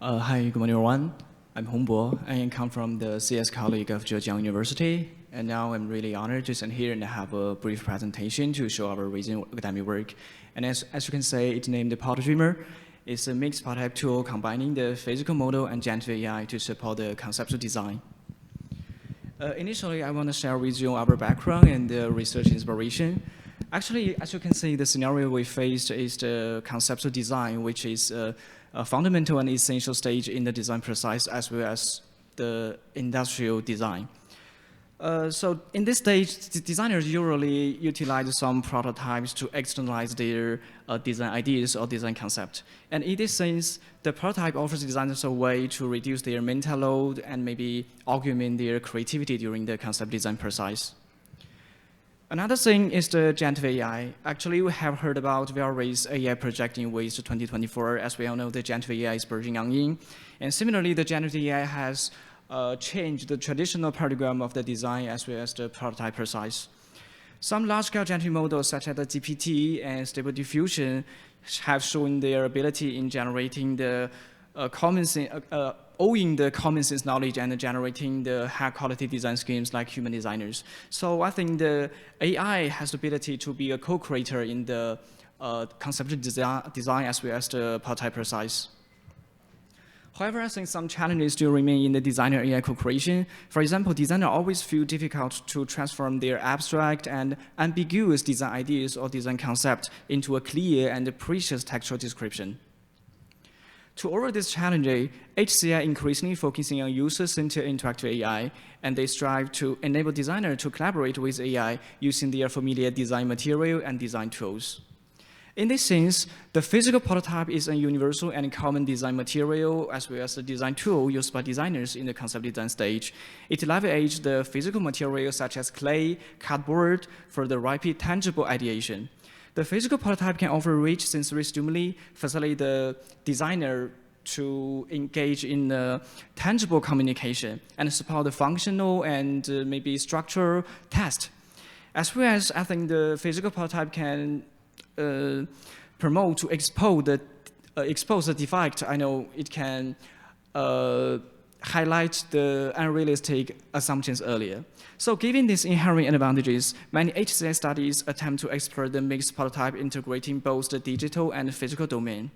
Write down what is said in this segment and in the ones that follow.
Hi, good morning, everyone. I'm Hongbo. I come from the CS colleague of Zhejiang University, and now I'm really honored to stand here and have a brief presentation to show our recent academic work. And as you can say, it's named the ProtoDreamer. It's a mixed prototype tool combining the physical model and generative AI to support the conceptual design. Initially, I want to share with you our background and the research inspiration. Actually, as you can see, the scenario we faced is the conceptual design, which is a fundamental and essential stage in the design process as well as the industrial design. So in this stage, the designers usually utilize some prototypes to externalize their design ideas or design concept. And in this sense, the prototype offers designers a way to reduce their mental load and maybe augment their creativity during the concept design process. Another thing is the generative AI. Actually, we have heard about various AI projects in UIST 2024. As we all know, the generative AI is burgeoning on. And similarly, the generative AI has changed the traditional paradigm of the design as well as the prototype process. Some large-scale generative models, such as the GPT and Stable Diffusion, have shown their ability in generating the owing the common sense knowledge and generating the high-quality design schemes like human designers. So I think the AI has the ability to be a co-creator in the conceptual design as well as the prototype process. However, I think some challenges still remain in the designer AI co-creation. For example, designers always feel difficult to transform their abstract and ambiguous design ideas or design concept into a clear and precise textual description. To overcome this challenge, HCI increasingly focusing on user-centered interactive AI, and they strive to enable designers to collaborate with AI using their familiar design material and design tools. In this sense, the physical prototype is a universal and common design material as well as a design tool used by designers in the concept design stage. It leverages the physical materials such as clay, cardboard for the rapid tangible ideation. The physical prototype can offer rich sensory stimuli, facilitate the designer to engage in tangible communication and support the functional and maybe structural test. As well as I think the physical prototype can promote to expose the defect. I know it can highlight the unrealistic assumptions earlier. So given these inherent advantages, many HCI studies attempt to explore the mixed prototype integrating both the digital and physical domain.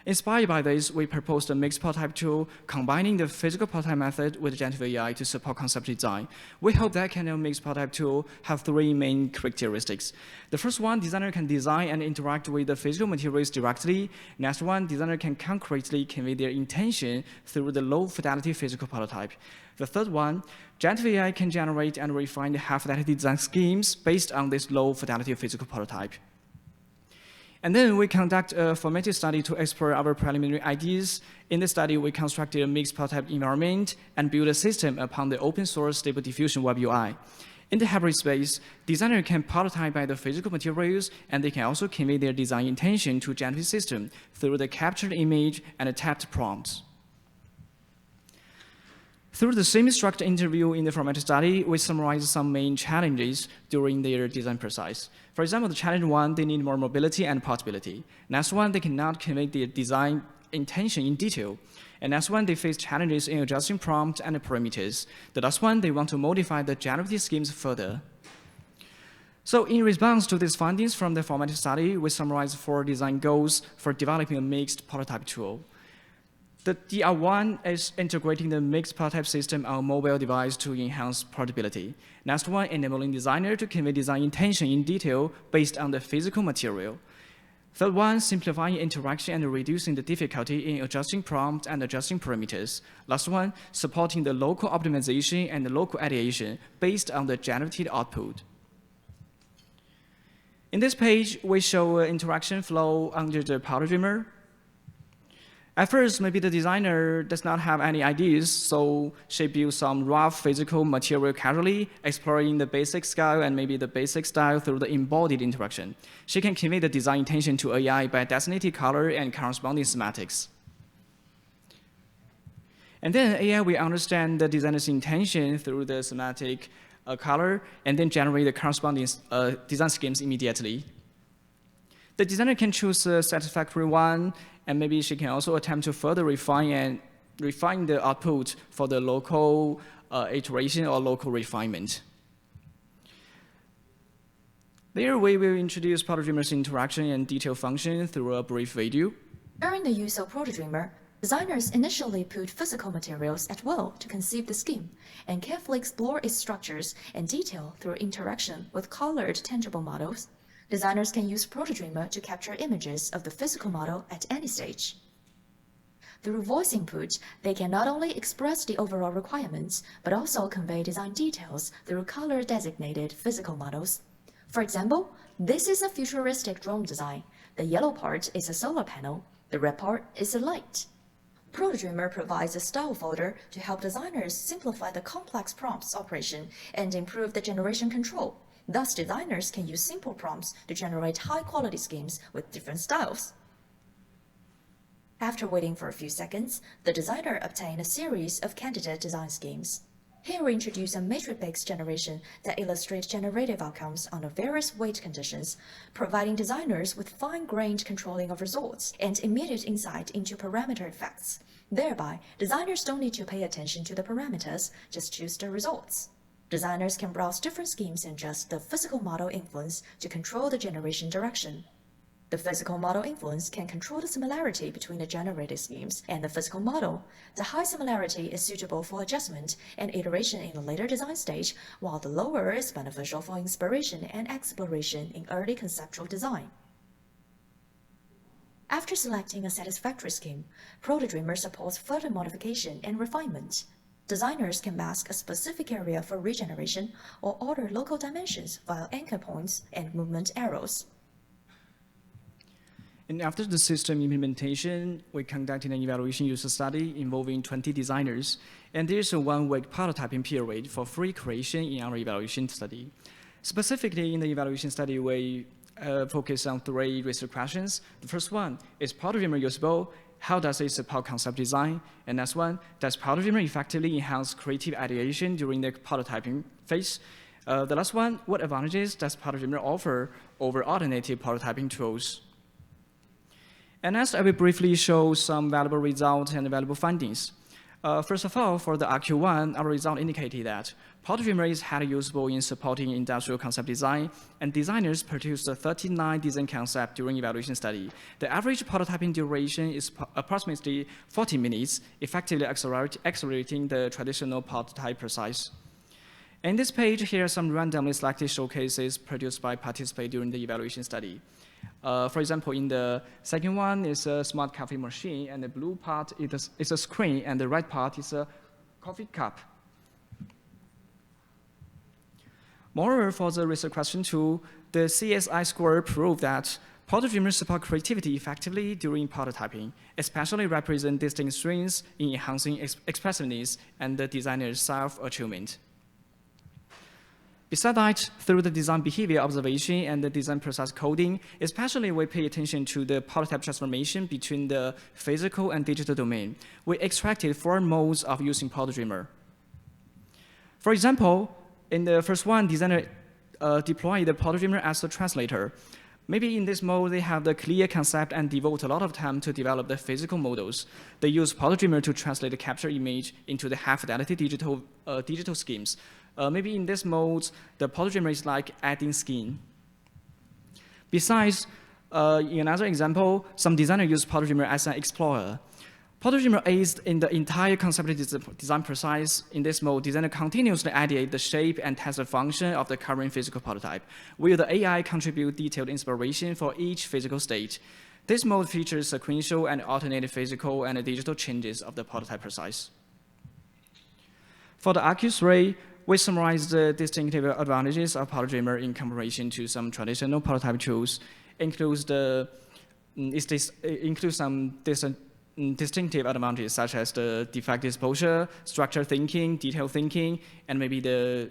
Inspired by this, we proposed a mixed prototype tool combining the physical prototype method with generative AI to support concept design. We hope that kind of mixed prototype tool have three main characteristics. The first one, designer can design and interact with the physical materials directly. Next one, designer can concretely convey their intention through the low-fidelity physical prototype. The third one, generative AI can generate and refine the high-fidelity design schemes based on this low-fidelity physical prototype. And then we conduct a formative study to explore our preliminary ideas. In the study, we constructed a mixed prototype environment and built a system upon the open source Stable Diffusion web UI. In the hybrid space, designers can prototype by the physical materials, and they can also convey their design intention to generative system through the captured image and the tapped prompts. Through the semi-structured interview in the formative study, we summarize some main challenges during their design process. For example, the challenge one, they need more mobility and portability. Next one, they cannot convey their design intention in detail. And next one, they face challenges in adjusting prompts and parameters. The last one, they want to modify the generative schemes further. So in response to these findings from the formative study, we summarize 4 design goals for developing a mixed prototype tool. The DR1 is integrating the mixed prototype system on a mobile device to enhance portability. Next one, enabling designer to convey design intention in detail based on the physical material. Third one, simplifying interaction and reducing the difficulty in adjusting prompts and adjusting parameters. Last one, supporting the local optimization and the local ideation based on the generated output. In this page, we show an interaction flow under the ProtoDreamer. At first, maybe the designer does not have any ideas, so she builds some rough physical material casually, exploring the basic scale and maybe the basic style through the embodied interaction. She can convey the design intention to AI by designated color and corresponding semantics. And then AI will understand the designer's intention through the semantic color and then generate the corresponding design schemes immediately. The designer can choose a satisfactory one and maybe she can also attempt to further refine the output for the local iteration or local refinement. There, we will introduce ProtoDreamer's interaction and detail function through a brief video. During the use of ProtoDreamer, designers initially put physical materials at will to conceive the scheme and carefully explore its structures and detail through interaction with colored tangible models. Designers can use ProtoDreamer to capture images of the physical model at any stage. Through voice input, they can not only express the overall requirements, but also convey design details through color-designated physical models. For example, this is a futuristic drone design. The yellow part is a solar panel. The red part is a light. ProtoDreamer provides a style folder to help designers simplify the complex prompts operation and improve the generation control. Thus, designers can use simple prompts to generate high-quality schemes with different styles. After waiting for a few seconds, the designer obtained a series of candidate design schemes. Here we introduce a matrix-based generation that illustrates generative outcomes under various weight conditions, providing designers with fine-grained controlling of results and immediate insight into parameter effects. Thereby, designers don't need to pay attention to the parameters, just choose the results. Designers can browse different schemes and adjust the physical model influence to control the generation direction. The physical model influence can control the similarity between the generated schemes and the physical model. The high similarity is suitable for adjustment and iteration in the later design stage, while the lower is beneficial for inspiration and exploration in early conceptual design. After selecting a satisfactory scheme, ProtoDreamer supports further modification and refinement. Designers can mask a specific area for regeneration or alter local dimensions via anchor points and movement arrows. And after the system implementation, we conducted an evaluation user study involving 20 designers, and there's a one-week prototyping period for free creation in our evaluation study. Specifically, in the evaluation study, we focus on 3 research questions. The first one, is ProtoDreamer usable? How does it support concept design? And next one, does ProtoDreamer effectively enhance creative ideation during the prototyping phase? The last one, what advantages does ProtoDreamer offer over alternative prototyping tools? And next, I will briefly show some valuable results and valuable findings. First of all, for the RQ1, our result indicated that ProtoDreamer is highly usable in supporting industrial concept design, and designers produced 39 design concepts during evaluation study. The average prototyping duration is approximately 40 minutes, effectively accelerating the traditional prototype process. In this page, here are some randomly selected showcases produced by participants during the evaluation study. For example, in the second one is a smart coffee machine, and the blue part is a screen, and the red part is a coffee cup. Moreover, for the research question 2, the CSI score proved that ProtoDreamer supports creativity effectively during prototyping, especially represent distinct strengths in enhancing expressiveness and the designer's self-achievement. Besides that, through the design behavior observation and the design process coding, especially we pay attention to the prototype transformation between the physical and digital domain. We extracted 4 modes of using ProtoDreamer. For example, in the first one, designer deployed the ProtoDreamer as a translator. Maybe in this mode, they have the clear concept and devote a lot of time to develop the physical models. They use ProtoDreamer to translate the capture image into the high-fidelity digital schemes. Maybe in this mode, the ProtoDreamer is like adding skin. Besides, in another example, some designers use ProtoDreamer as an explorer. ProtoDreamer aids in the entire conceptual design process. In this mode, designer continuously ideate the shape and test the function of the current physical prototype, where the AI contribute detailed inspiration for each physical state. This mode features sequential and alternative physical and digital changes of the prototype process. For the RQ3, we summarize the distinctive advantages of ProtoDreamer in comparison to some traditional prototype tools. Includes some distinctive advantages such as the defect exposure, structure thinking, detail thinking, and maybe the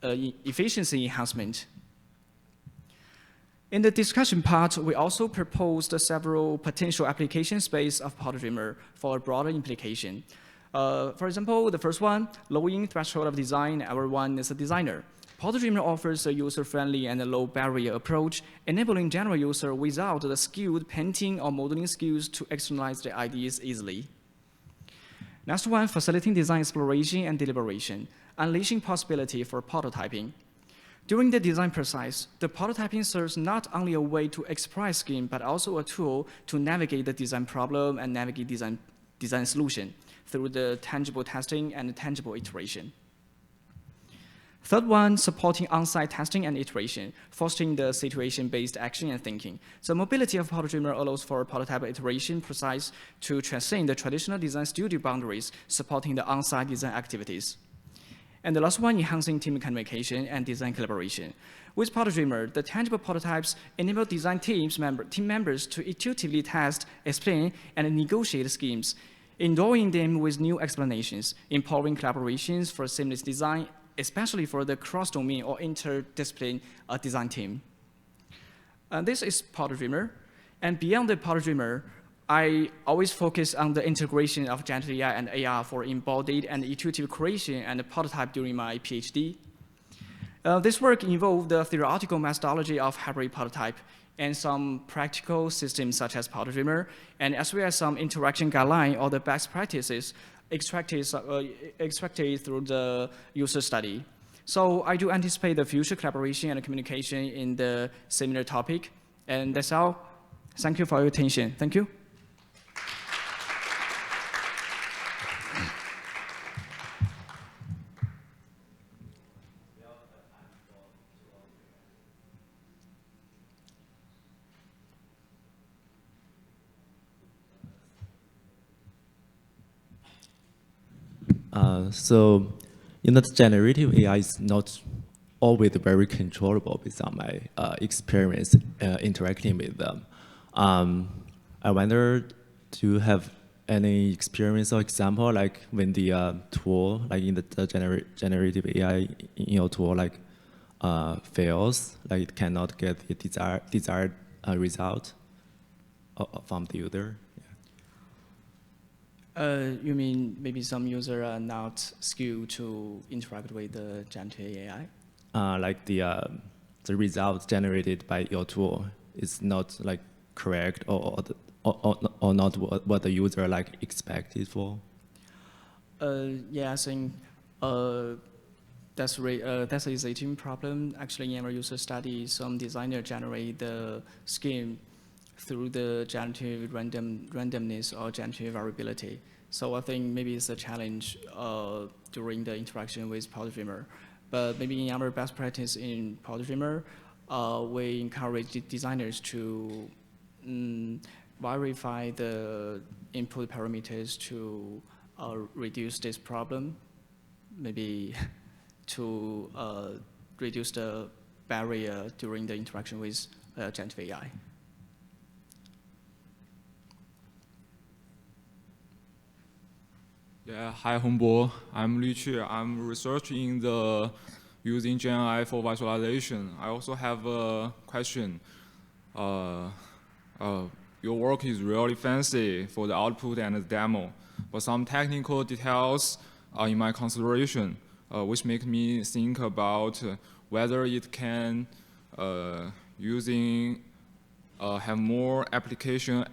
efficiency enhancement. In the discussion part, we also proposed several potential application space of ProtoDreamer for a broader implication. For example, the first one, lowering threshold of design. Everyone is a designer. ProtoDreamer offers a user-friendly and a low-barrier approach, enabling general users without the skilled painting or modeling skills to externalize their ideas easily. Next one, facilitating design exploration and deliberation, unleashing possibility for prototyping. During the design process, the prototyping serves not only a way to express scheme, but also a tool to navigate the design problem and navigate design solution through the tangible testing and tangible iteration. Third one, supporting on-site testing and iteration, fostering the situation-based action and thinking. The mobility of ProtoDreamer allows for prototype iteration process to transcend the traditional design studio boundaries, supporting the on-site design activities. And the last one, enhancing team communication and design collaboration. With ProtoDreamer, the tangible prototypes enable design team members to intuitively test, explain, and negotiate schemes, endowing them with new explanations, empowering collaborations for seamless design, especially for the cross-domain or interdisciplinary design team. This is ProtoDreamer. And beyond the ProtoDreamer, I always focus on the integration of generative AI and AR for embodied and intuitive creation and prototype during my PhD. This work involved the theoretical methodology of hybrid prototype and some practical systems such as ProtoDreamer, and as well as some interaction guideline or the best practices extracted through the user study. So I do anticipate the future collaboration and communication in the similar topic. And that's all. Thank you for your attention. Thank you. So, generative AI is not always very controllable based on my experience interacting with them. I wonder, do you have any experience or example, like when the tool, like in the generative AI in your tool, like fails, like it cannot get the desired result from the user? You mean maybe some users are not skilled to interact with the generative AI? Like the result generated by your tool is not like correct or not what the user like expected for? Yeah, I think that's an existing problem. Actually, in our user study, some designer generate the scheme through the generative randomness or generative variability. So I think maybe it's a challenge during the interaction with ProtoDreamer. But maybe in our best practice in ProtoDreamer, we encourage designers to verify the input parameters to reduce this problem, maybe to reduce the barrier during the interaction with generative AI. Yeah, hi Hongbo. I'm Li Qu. I'm researching the using GenAI for visualization. I also have a question. Your work is really fancy for the output and the demo, but some technical details are in my consideration, which make me think about whether it can have more application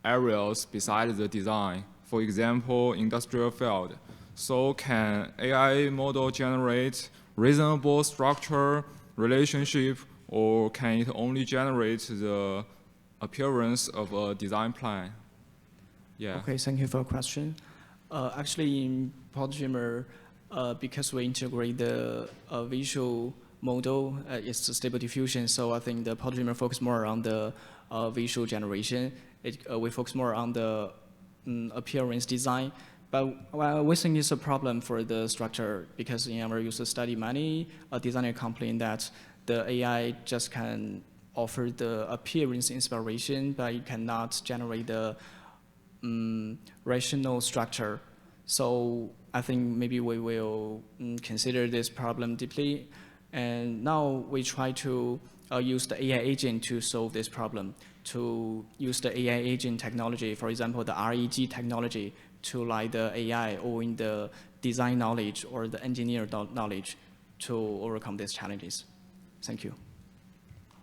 areas besides the design. For example, industrial field. So can AI model generate reasonable structure, relationship, or can it only generate the appearance of a design plan? Yeah. Okay, thank you for your question. Actually, in ProtoDreamer, because we integrate the visual model, it's a stable diffusion, so I think the ProtoDreamer focus more on the visual generation. We focus more on the appearance design, but we think it's a problem for the structure because in our user study, many designers complain that the AI just can offer the appearance inspiration, but it cannot generate the rational structure. So I think maybe we will consider this problem deeply, and now we try to use the AI agent to solve this problem, to use the AI agent technology, for example, the REG technology, to like the AI or in the design knowledge or the engineer knowledge to overcome these challenges. Thank you.